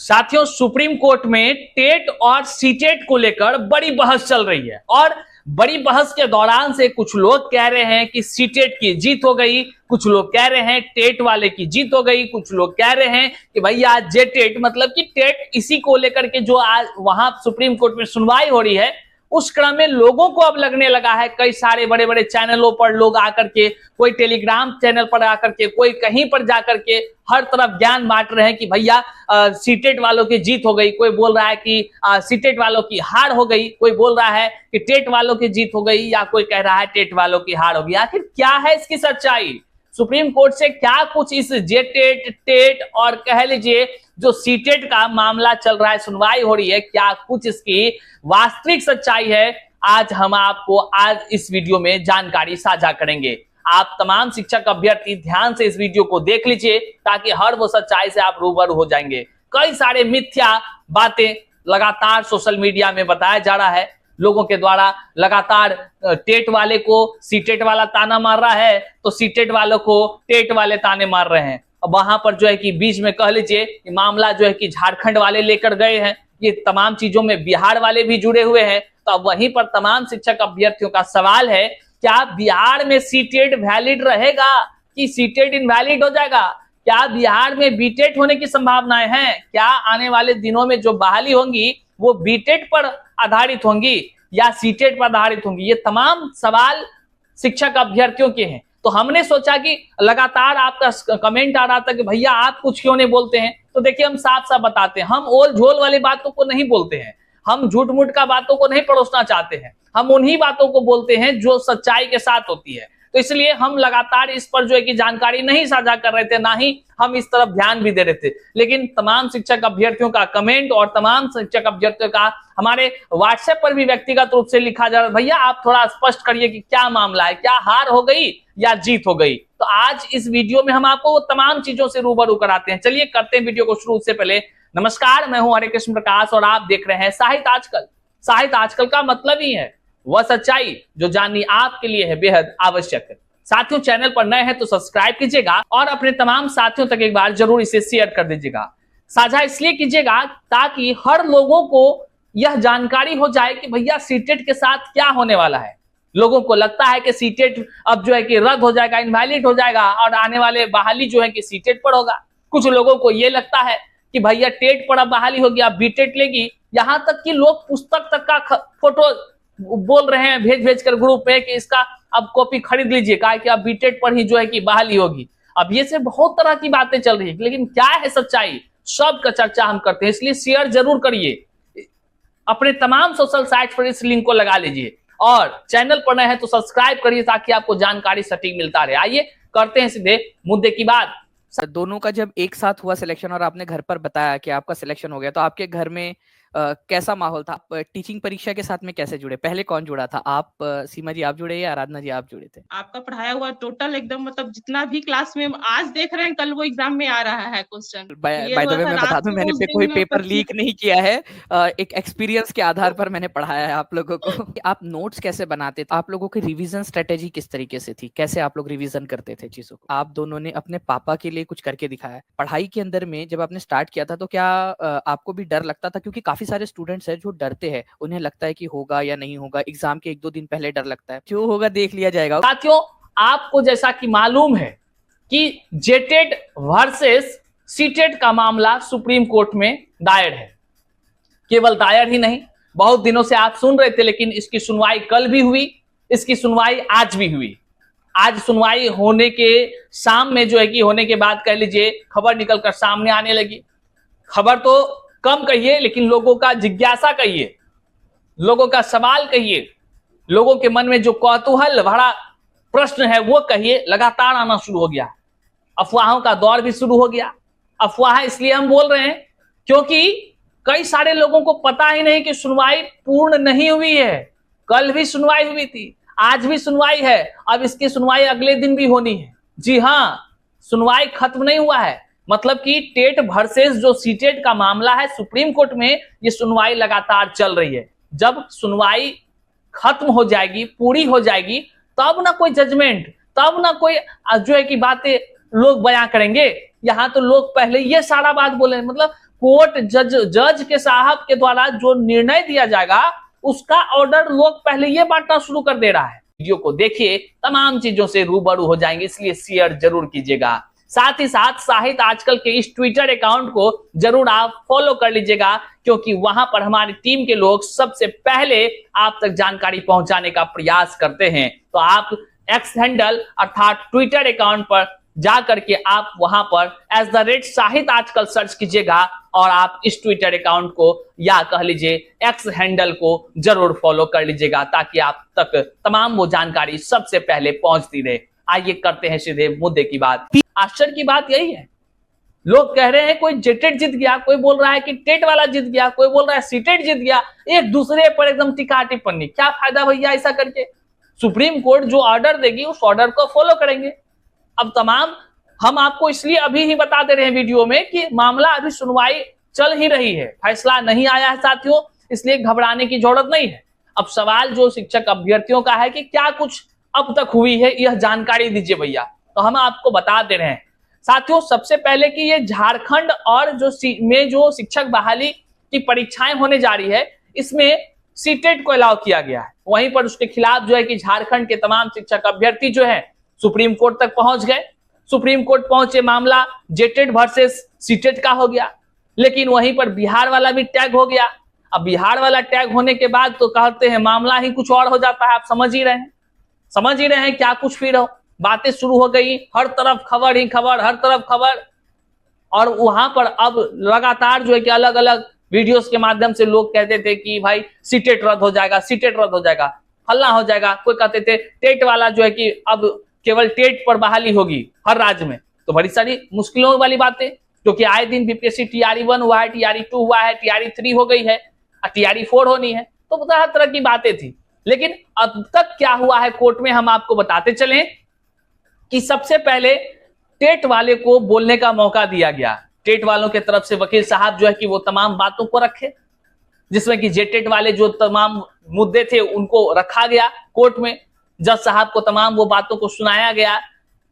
साथियों, supreme court में TET और सीटेट को लेकर बड़ी बहस चल रही है और बड़ी बहस के दौरान से कुछ लोग कह रहे हैं कि सीटेट की जीत हो गई, कुछ लोग कह रहे हैं टेट वाले की जीत हो गई, कुछ लोग कह रहे हैं कि भैया जेटेट मतलब कि टेट इसी को लेकर के जो आज वहां सुप्रीम कोर्ट में सुनवाई हो रही है उस क्रम में लोगों को अब लगने लगा है, कई सारे बड़े बड़े चैनलों पर लोग आकर के, कोई टेलीग्राम चैनल पर आकर के, कोई कहीं पर जाकर के हर तरफ ज्ञान बांट रहे हैं कि भैया सीटेट वालों की जीत हो गई, कोई बोल रहा है कि सीटेट वालों की हार हो गई, कोई बोल रहा है कि टेट वालों की जीत हो गई, या कोई कह रहा है टेट वालों की हार हो गई। आखिर क्या है इसकी सच्चाई? सुप्रीम कोर्ट से क्या कुछ इस जेटेट, टेट और कह लीजिए जो सीटेट का मामला चल रहा है, सुनवाई हो रही है, क्या कुछ इसकी वास्तविक सच्चाई है? आज हम आपको इस वीडियो में जानकारी साझा करेंगे। आप तमाम शिक्षक अभ्यर्थी ध्यान से इस वीडियो को देख लीजिए ताकि हर वो सच्चाई से आप रूबरू हो जाएंगे। कई सारे मिथ्या बातें लगातार सोशल मीडिया में बताया जा रहा है, लोगों के द्वारा लगातार टेट वाले को सीटेट वाला ताना मार रहा है तो सीटेट वालों को टेट वाले ताने मार रहे हैं। अब वहां पर जो है कि बीच में कह लीजिए मामला जो है कि झारखंड वाले लेकर गए हैं, ये तमाम चीजों में बिहार वाले भी जुड़े हुए हैं। तो अब वहीं पर तमाम शिक्षक अभ्यर्थियों का सवाल है, क्या बिहार में सीटेट वैलिड रहेगा कि सीटेट इनवैलिड हो जाएगा? क्या बिहार में बीटेट होने की संभावनाएं हैं? क्या आने वाले दिनों में जो बहाली होंगी वो बीटेट पर आधारित होंगी या सीटेट पर आधारित होंगी? ये तमाम सवाल शिक्षक अभ्यर्थियों के हैं। तो हमने सोचा कि लगातार आपका कमेंट आ रहा था कि भैया आप कुछ क्यों नहीं बोलते हैं, तो देखिए हम साफ साफ बताते हैं, हम ओल झोल वाली बातों को नहीं बोलते हैं, हम झूठ मूठ का बातों को नहीं परोसना चाहते हैं, हम उन्हीं बातों को बोलते हैं जो सच्चाई के साथ होती है। तो इसलिए हम लगातार इस पर जो है कि जानकारी नहीं साझा कर रहे थे, ना ही हम इस तरफ ध्यान भी दे रहे थे। लेकिन तमाम शिक्षक अभ्यर्थियों का कमेंट और तमाम शिक्षक अभ्यर्थियों का हमारे व्हाट्सएप पर भी व्यक्तिगत रूप से लिखा जा रहा है, भैया आप थोड़ा स्पष्ट करिए कि क्या मामला है, क्या हार हो गई या जीत हो गई। तो आज इस वीडियो में हम आपको वो तमाम चीजों से रूबरू कराते हैं। चलिए करते हैं वीडियो को शुरू। से पहले नमस्कार, मैं हूं हरे कृष्ण प्रकाश और आप देख रहे हैं साहित्य आजकल। साहित्य आजकल का मतलब ही है वह सच्चाई जो जाननी आपके लिए है बेहद आवश्यक है। साथियों, चैनल पर नए हैं तो सब्सक्राइब कीजिएगा और अपने तमाम साथियों तक एक बार जरूर इसे शेयर कर दीजिएगा। साझा इसलिए कीजिएगा ताकि हर लोगों को यह जानकारी हो जाए कि भैया सीटेट के साथ क्या होने वाला है। लोगों को लगता है कि सीटेट अब जो है कि रद्द हो जाएगा, इनवैलिड हो जाएगा और आने वाले बहाली जो है कि सीटेट पर होगा। कुछ लोगों को यह लगता है कि भैया टेट पर अब बहाली होगी, अब बीटेट लेगी। यहां तक कि लोग पुस्तक तक का फोटो बोल रहे हैं भेज भेज कर ग्रुप में कि इसका अब कॉपी खरीद लीजिए, कहा कि अब बीटेट पर ही जो है कि बहाली होगी। अब ये से बहुत तरह की बातें चल रही है, लेकिन क्या है सच्चाई, सब का चर्चा हम करते हैं। इसलिए शेयर जरूर करिए, अपने तमाम सोशल साइट पर इस लिंक को लगा लीजिए और चैनल पर नए हैं तो सब्सक्राइब करिए ताकि आपको जानकारी सटीक मिलता रहे। आइए करते हैं सीधे मुद्दे की बात। दोनों का जब एक साथ हुआ सिलेक्शन और आपने घर पर बताया कि आपका सिलेक्शन हो गया, तो आपके घर में कैसा माहौल था? आप टीचिंग परीक्षा के साथ में कैसे जुड़े? पहले कौन जुड़ा था? आप सीमा जी आप जुड़े या आराधना जी आप जुड़े थे? आपका पढ़ाया हुआ टोटल एकदम मतलब जितना भी क्लास में आज देख रहे हैं कल वो एग्जाम में आ रहा है क्वेश्चन। बाय द वे मैं बता दूं, मैंने कोई पेपर लीक नहीं किया है, एक एक्सपीरियंस के आधार पर मैंने पढ़ाया है आप लोगों को। आप नोट्स कैसे बनाते थे? आप लोगों की रिवीजन स्ट्रेटेजी किस तरीके से थी? कैसे आप लोग रिवीजन करते थे चीजों को? आप दोनों ने अपने पापा के लिए कुछ करके दिखाया। पढ़ाई के अंदर में जब आपने स्टार्ट किया था तो क्या आपको भी डर लगता था? क्योंकि काफी सारे स्टूडेंट्स हैं जो डरते हैं, उन्हें लगता है कि होगा या नहीं होगा, एग्जाम के 1-2 दिन पहले डर लगता है, जो होगा देख लिया जाएगा। साथियों, आपको जैसा कि मालूम है कि जेटेट वर्सेस सीटेट का मामला सुप्रीम कोर्ट में दायर है। केवल दायर ही नहीं, बहुत दिनों से आप सुन रहे थे, लेकिन इसकी सुनवाई कल भी हुई, इसकी सुनवाई आज भी हुई। आज सुनवाई होने के शाम में जो है कि होने के बाद कह लीजिए खबर निकलकर सामने आने लगी। खबर तो कम कहिए, लेकिन लोगों का जिज्ञासा कहिए, लोगों का सवाल कहिए, लोगों के मन में जो कौतूहल भरा प्रश्न है वो कहिए, लगातार आना शुरू हो गया। अफवाहों का दौर भी शुरू हो गया। अफवाह इसलिए हम बोल रहे हैं क्योंकि कई सारे लोगों को पता ही नहीं कि सुनवाई पूर्ण नहीं हुई है। कल भी सुनवाई हुई थी, आज भी सुनवाई है, अब इसकी सुनवाई अगले दिन भी होनी है। जी हाँ, सुनवाई खत्म नहीं हुआ है। मतलब कि टेट वर्सेस जो सीटेट का मामला है सुप्रीम कोर्ट में, ये सुनवाई लगातार चल रही है। जब सुनवाई खत्म हो जाएगी, पूरी हो जाएगी, तब ना कोई जजमेंट, तब ना कोई जो है कि बातें लोग बयां करेंगे। यहां तो लोग पहले ये सारा बात बोले, मतलब कोर्ट जज के साहब के द्वारा जो निर्णय दिया जाएगा उसका ऑर्डर लोग पहले ये बांटना शुरू कर दे रहा है। वीडियो को देखिए, तमाम चीजों से रूबरू हो जाएंगे, इसलिए शेयर जरूर कीजिएगा। साथ ही साथ साहित्य आजकल के इस ट्विटर अकाउंट को जरूर आप फॉलो कर लीजिएगा, क्योंकि वहां पर हमारी टीम के लोग सबसे पहले आप तक जानकारी पहुंचाने का प्रयास करते हैं। तो आप एक्स हैंडल अर्थात ट्विटर अकाउंट पर जा करके आप वहां पर @साहित्य आजकल सर्च कीजिएगा और आप इस ट्विटर अकाउंट को या कह लीजिए एक्स हैंडल को जरूर फॉलो कर लीजिएगा, ताकि आप तक तमाम वो जानकारी सबसे पहले पहुंचती रहे। आइए करते हैं सीधे मुद्दे की बात। आश्चर्य की बात यही है, लोग कह रहे हैं कोई जेटेट जीत गया, कोई बोल रहा है कि टेट वाला जीत गया, कोई बोल रहा है सीटेट जीत गया, एक दूसरे पर एकदम टिका टिप्पणी। क्या फायदा भैया ऐसा करके? सुप्रीम कोर्ट जो ऑर्डर देगी उस ऑर्डर को फॉलो करेंगे। अब तमाम हम आपको इसलिए अभी ही बता दे रहे हैं वीडियो में कि मामला अभी सुनवाई चल ही रही है, फैसला नहीं आया है साथियों, इसलिए घबराने की जरूरत नहीं है। अब सवाल जो शिक्षक अभ्यर्थियों का है कि क्या कुछ अब तक हुई है, यह जानकारी दीजिए भैया। तो हम आपको बता दे रहे हैं साथियों, सबसे पहले कि ये झारखंड और जो शिक्षक बहाली की परीक्षाएं होने जा रही है, इसमें सीटेट को अलाउ किया गया है। वहीं पर उसके खिलाफ जो है कि झारखंड के तमाम शिक्षक अभ्यर्थी जो है सुप्रीम कोर्ट तक पहुंच गए। सुप्रीम कोर्ट पहुंचे, मामला जेटेट वर्सेस सीटेट का हो गया, लेकिन वहीं पर बिहार वाला भी टैग हो गया। अब बिहार वाला टैग होने के बाद तो कहते हैं मामला ही कुछ और हो जाता है। आप समझ ही रहे हैं क्या कुछ फिर बातें शुरू हो गई, हर तरफ खबर ही खबर, हर तरफ खबर। और वहां पर अब लगातार जो है कि अलग अलग वीडियोस के माध्यम से लोग कहते थे कि भाई सीटेट रद्द हो जाएगा, सीटेट रद्द हो जाएगा, हल्ला हो जाएगा। कोई कहते थे टेट वाला जो है कि अब केवल टेट पर बहाली होगी हर राज्य में। तो बड़ी सारी मुश्किलों वाली बातें, क्योंकि आए दिन बीपीएससी TRE 1 हुआ है, TRE 2 हुआ है, TRE 3 हो गई है, TRE 4 होनी है। तो तरह तरह की बातें थी, लेकिन अब तक क्या हुआ है कोर्ट में हम आपको बताते चलें कि सबसे पहले टेट वाले को बोलने का मौका दिया गया। टेट वालों के तरफ से वकील साहब जो है कि वो तमाम बातों को रखे, जिसमें कि जेटेट वाले जो तमाम मुद्दे थे उनको रखा गया कोर्ट में। जज साहब को तमाम वो बातों को सुनाया गया।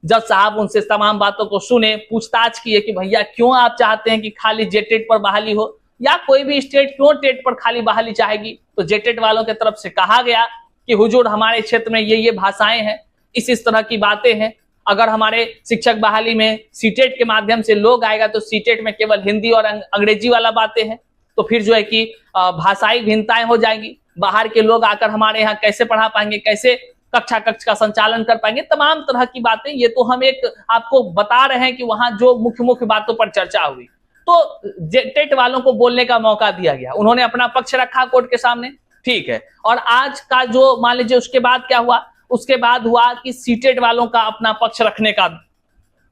जज साहब उनसे तमाम बातों को सुने, पूछताछ किए कि भैया क्यों आप चाहते हैं कि खाली जेटेट पर बहाली हो, या कोई भी स्टेट क्यों टेट पर खाली बहाली चाहेगी। तो जेटेट वालों की तरफ से कहा गया कि हुजूर हमारे क्षेत्र में ये भाषाएं हैं, इस तरह की बातें हैं। अगर हमारे शिक्षक बहाली में सीटेट के माध्यम से लोग आएगा तो सीटेट में केवल हिंदी और अंग्रेजी वाला बातें हैं, तो फिर जो है कि भाषाई भिन्नताएं हो जाएंगी। बाहर के लोग आकर हमारे यहाँ कैसे पढ़ा पाएंगे, कैसे कक्षा का संचालन कर पाएंगे, तमाम तरह की बातें। ये तो हम एक आपको बता रहे हैं कि वहां जो मुख्य बातों पर चर्चा हुई। तो जेटेट वालों को बोलने का मौका दिया गया, उन्होंने अपना पक्ष रखा कोर्ट के सामने, ठीक है। और आज का जो मान लीजिए उसके बाद क्या हुआ, उसके बाद हुआ कि सीटेट वालों का अपना पक्ष रखने का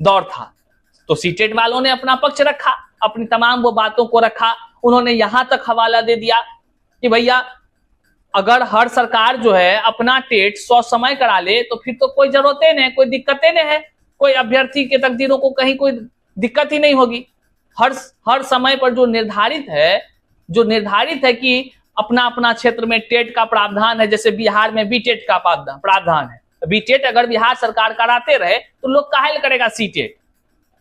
दौर था। तो सीटेट वालों ने अपना पक्ष रखा, अपनी तमाम वो बातों को रखा। उन्होंने यहां तक हवाला दे दिया कि भैया अगर हर सरकार जो है अपना टेट 100 समय करा ले तो फिर तो कोई जरूरतें नहीं, कोई दिक्कतें नहीं है, कोई अभ्यर्थी के तकदीरों को कहीं कोई दिक्कत ही नहीं होगी। हर समय पर जो निर्धारित है कि अपना अपना क्षेत्र में टेट का प्रावधान है, जैसे बिहार में बीटेट का प्रावधान है। बीटेट अगर बिहार सरकार कराते रहे तो लोग काहे करेगा सीटेट।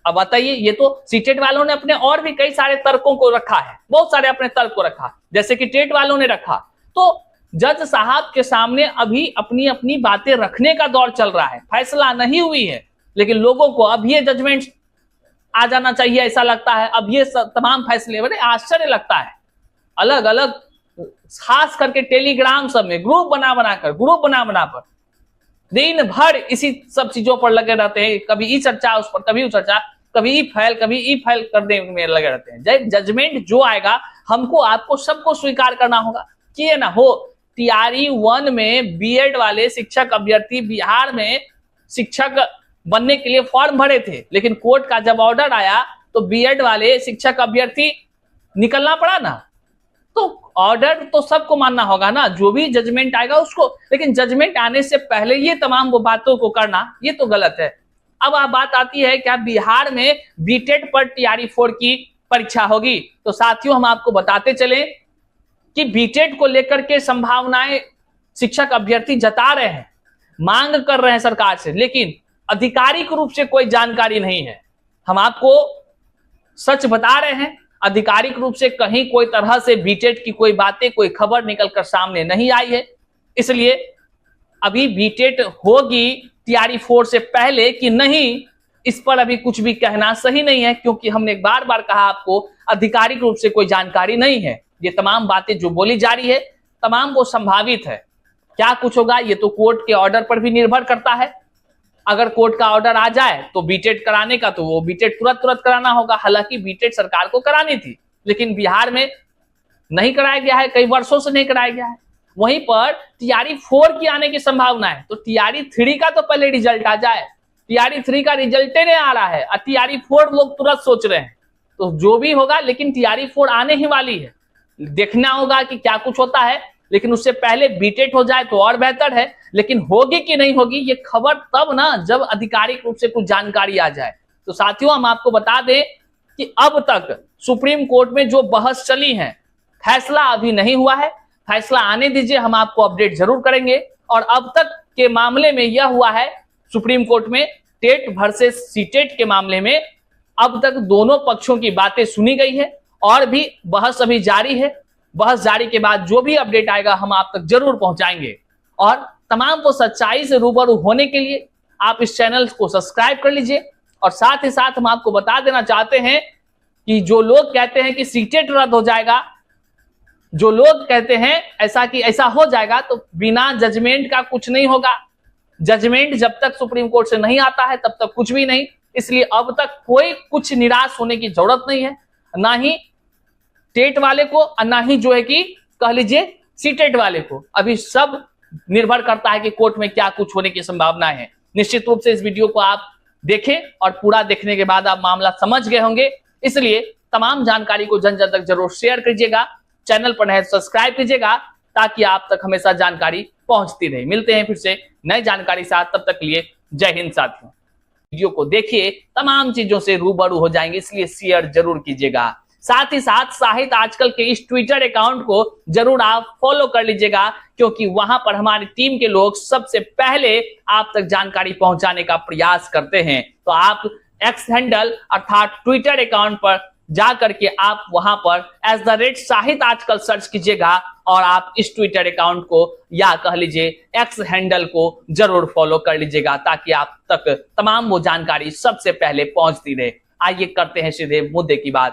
अब बताइए, ये तो सीटेट वालों ने अपने और भी कई सारे तर्कों को रखा है, बहुत सारे अपने तर्क को रखा, जैसे कि टेट वालों ने रखा। तो जज साहब के सामने अभी अपनी अपनी बातें रखने का दौर चल रहा है, फैसला नहीं हुई है, लेकिन लोगों को अब ये जजमेंट आ जाना चाहिए ऐसा लगता है। अब ये तमाम फैसले, बड़े आश्चर्य लगता है, अलग अलग खास करके टेलीग्राम सब में ग्रुप बना कर दिन भर इसी सब चीजों पर लगे रहते हैं। कभी ई चर्चा उस पर, कभी वो चर्चा, कभी ई फाइल करने में लगे रहते हैं। जब जजमेंट जो आएगा हमको आपको सबको स्वीकार करना होगा कि ये ना हो। TRE 1 में बीएड वाले शिक्षक अभ्यर्थी बिहार में शिक्षक बनने के लिए फॉर्म भरे थे, लेकिन कोर्ट का जब ऑर्डर आया तो बीएड वाले शिक्षक अभ्यर्थी निकलना पड़ा ना। तो ऑर्डर तो सबको मानना होगा ना, जो भी जजमेंट आएगा उसको, लेकिन जजमेंट आने से पहले ये तमाम वो बातों को करना, ये तो गलत है। अब बात आती है क्या बिहार में बीटेट पर TRE 4 की परीक्षा होगी। तो साथियों हम आपको बताते चले कि बीटेट को लेकर के संभावनाएं शिक्षक अभ्यर्थी जता रहे हैं, मांग कर रहे हैं सरकार से, लेकिन आधिकारिक रूप से कोई जानकारी नहीं है। हम आपको सच बता रहे हैं, आधिकारिक रूप से कहीं कोई तरह से बीटेट की कोई बातें, कोई खबर निकलकर सामने नहीं आई है। इसलिए अभी बीटेट होगी टीआरई 4 से पहले कि नहीं, इस पर अभी कुछ भी कहना सही नहीं है, क्योंकि हमने बार बार कहा आपको आधिकारिक रूप से कोई जानकारी नहीं है। ये तमाम बातें जो बोली जा रही है तमाम वो संभावित है। क्या कुछ होगा ये तो कोर्ट के ऑर्डर पर भी निर्भर करता है। अगर कोर्ट का ऑर्डर आ जाए तो बीटेट कराने का, तो वो बीटेट तुरंत कराना होगा। हालांकि बीटेट सरकार को करानी थी, लेकिन बिहार में नहीं कराया गया है, कई वर्षों से नहीं कराया गया है। वहीं पर टीआरई 4 की आने की संभावना है, तो टीआरई 3 का तो पहले रिजल्ट आ जाए। टीआरई 3 का रिजल्ट नहीं आ रहा है और टीआरई 4 लोग तुरंत सोच रहे हैं। तो जो भी होगा, लेकिन टीआरई 4 आने ही वाली है। देखना होगा कि क्या कुछ होता है, लेकिन उससे पहले बीटेट हो जाए तो और बेहतर है। लेकिन होगी कि नहीं होगी ये खबर तब ना, जब आधिकारिक रूप से कुछ जानकारी आ जाए। तो साथियों, हम आपको बता दें कि अब तक सुप्रीम कोर्ट में जो बहस चली है, फैसला अभी नहीं हुआ है। फैसला आने दीजिए, हम आपको अपडेट जरूर करेंगे। और अब तक के मामले में यह हुआ है, सुप्रीम कोर्ट में टेट वर्सेस सीटेट के मामले में अब तक दोनों पक्षों की बातें सुनी गई है और भी बहस अभी जारी है। बहस जारी के बाद जो भी अपडेट आएगा हम आप तक जरूर पहुंचाएंगे। और तमाम वो सच्चाई से रूबरू होने के लिए आप इस चैनल को सब्सक्राइब कर लीजिए। और साथ ही साथ हम आपको बता देना चाहते हैं कि जो लोग कहते हैं कि सीटेट रद्द हो जाएगा, जो लोग कहते हैं ऐसा कि ऐसा हो जाएगा, तो बिना जजमेंट का कुछ नहीं होगा। जजमेंट जब तक सुप्रीम कोर्ट से नहीं आता है तब तक कुछ भी नहीं। इसलिए अब तक कोई कुछ निराश होने की जरूरत नहीं है, ना ही टेट वाले को और ना ही जो है कि कह लीजिए सीटेट वाले को। अभी सब निर्भर करता है कि कोर्ट में क्या कुछ होने की संभावना है। निश्चित रूप से इस वीडियो को आप देखें और पूरा देखने के बाद आप मामला समझ गए होंगे। इसलिए तमाम जानकारी को जन जन तक जरूर शेयर कीजिएगा, चैनल पर नए सब्सक्राइब कीजिएगा, ताकि आप तक हमेशा जानकारी पहुंचती रहे। मिलते हैं फिर से नई जानकारी साथ, तब तक के लिए जय हिंद साथियों। वीडियो को देखिए, तमाम चीजों से रूबरू हो जाएंगे, इसलिए शेयर जरूर कीजिएगा। साथ ही साथ साहित्य आजकल के इस ट्विटर अकाउंट को जरूर आप फॉलो कर लीजिएगा, क्योंकि वहां पर हमारी टीम के लोग सबसे पहले आप तक जानकारी पहुंचाने का प्रयास करते हैं। तो आप एक्स हैंडल अर्थात ट्विटर अकाउंट पर जा करके आप वहां पर @साहित्य आजकल सर्च कीजिएगा और आप इस ट्विटर अकाउंट को या कह लीजिए एक्स हैंडल को जरूर फॉलो कर लीजिएगा, ताकि आप तक तमाम वो जानकारी सबसे पहले पहुंचती रहे। आइए करते हैं सीधे मुद्दे की बात।